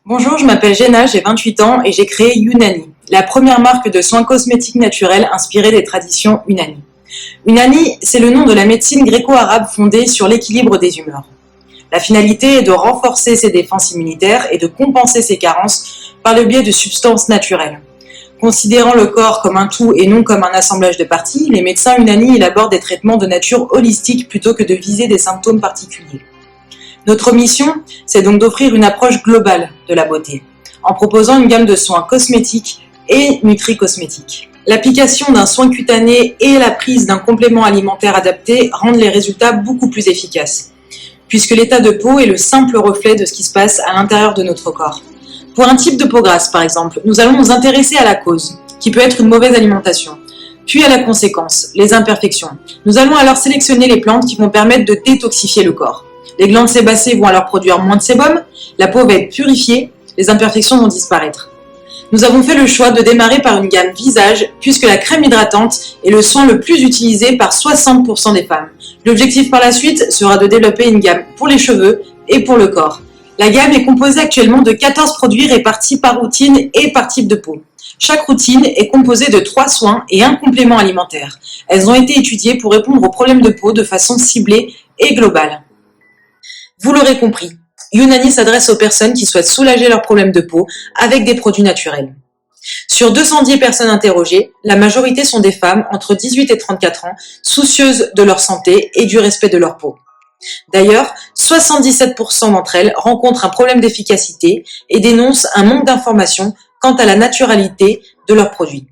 Bonjour, je m'appelle Jenna, j'ai 28 ans et j'ai créé Unani, la première marque de soins cosmétiques naturels inspirée des traditions Unani. Unani, c'est le nom de la médecine gréco-arabe fondée sur l'équilibre des humeurs. La finalité est de renforcer ses défenses immunitaires et de compenser ses carences par le biais de substances naturelles. Considérant le corps comme un tout et non comme un assemblage de parties, les médecins Unani élaborent des traitements de nature holistique plutôt que de viser des symptômes particuliers. Notre mission, c'est donc d'offrir une approche globale de la beauté, en proposant une gamme de soins cosmétiques et nutri-cosmétiques. L'application d'un soin cutané et la prise d'un complément alimentaire adapté rendent les résultats beaucoup plus efficaces, puisque l'état de peau est le simple reflet de ce qui se passe à l'intérieur de notre corps. Pour un type de peau grasse, par exemple, nous allons nous intéresser à la cause, qui peut être une mauvaise alimentation, puis à la conséquence, les imperfections. Nous allons alors sélectionner les plantes qui vont permettre de détoxifier le corps. Les glandes sébacées vont alors produire moins de sébum, la peau va être purifiée, les imperfections vont disparaître. Nous avons fait le choix de démarrer par une gamme visage, puisque la crème hydratante est le soin le plus utilisé par 60% des femmes. L'objectif par la suite sera de développer une gamme pour les cheveux et pour le corps. La gamme est composée actuellement de 14 produits répartis par routine et par type de peau. Chaque routine est composée de 3 soins et un complément alimentaire. Elles ont été étudiées pour répondre aux problèmes de peau de façon ciblée et globale. Vous l'aurez compris, Unani s'adresse aux personnes qui souhaitent soulager leurs problèmes de peau avec des produits naturels. Sur 210 personnes interrogées, la majorité sont des femmes entre 18 et 34 ans, soucieuses de leur santé et du respect de leur peau. D'ailleurs, 77% d'entre elles rencontrent un problème d'efficacité et dénoncent un manque d'informations quant à la naturalité de leurs produits.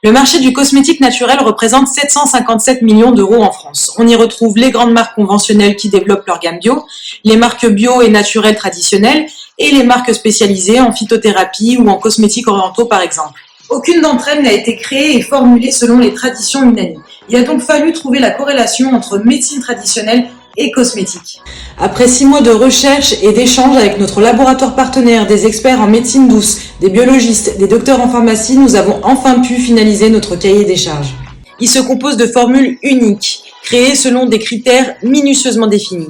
Le marché du cosmétique naturel représente 757 millions d'euros en France. On y retrouve les grandes marques conventionnelles qui développent leur gamme bio, les marques bio et naturelles traditionnelles et les marques spécialisées en phytothérapie ou en cosmétiques orientaux par exemple. Aucune d'entre elles n'a été créée et formulée selon les traditions Unani. Il a donc fallu trouver la corrélation entre médecine traditionnelle et cosmétique. Après 6 mois de recherche et d'échanges avec notre laboratoire partenaire, des experts en médecine douce, des biologistes, des docteurs en pharmacie, nous avons enfin pu finaliser notre cahier des charges. Il se compose de formules uniques, créées selon des critères minutieusement définis.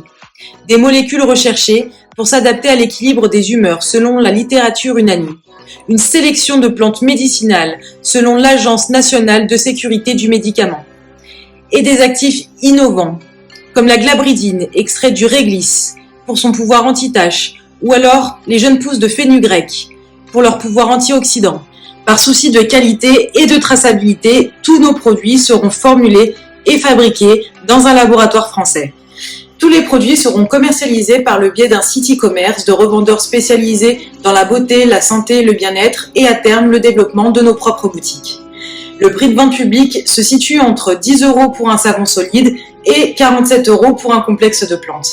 Des molécules recherchées pour s'adapter à l'équilibre des humeurs selon la littérature Unani. Une sélection de plantes médicinales selon l'Agence nationale de sécurité du médicament. Et des actifs innovants, comme la glabridine, extrait du réglisse, pour son pouvoir anti-tache, ou alors les jeunes pousses de fenugrec, pour leur pouvoir antioxydant. Par souci de qualité et de traçabilité, tous nos produits seront formulés et fabriqués dans un laboratoire français. Tous les produits seront commercialisés par le biais d'un site e-commerce de revendeurs spécialisés dans la beauté, la santé, le bien-être et à terme le développement de nos propres boutiques. Le prix de vente public se situe entre 10 € pour un savon solide et 47 € pour un complexe de plantes.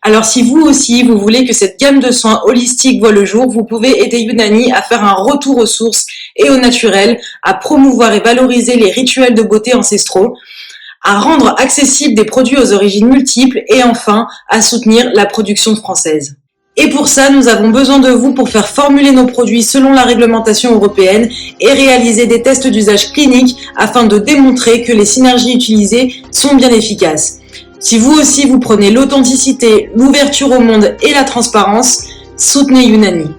Alors si vous aussi, vous voulez que cette gamme de soins holistiques voit le jour, vous pouvez aider Unani à faire un retour aux sources et au naturel, à promouvoir et valoriser les rituels de beauté ancestraux, à rendre accessibles des produits aux origines multiples et enfin à soutenir la production française. Et pour ça, nous avons besoin de vous pour faire formuler nos produits selon la réglementation européenne et réaliser des tests d'usage clinique afin de démontrer que les synergies utilisées sont bien efficaces. Si vous aussi vous prenez l'authenticité, l'ouverture au monde et la transparence, soutenez Unani.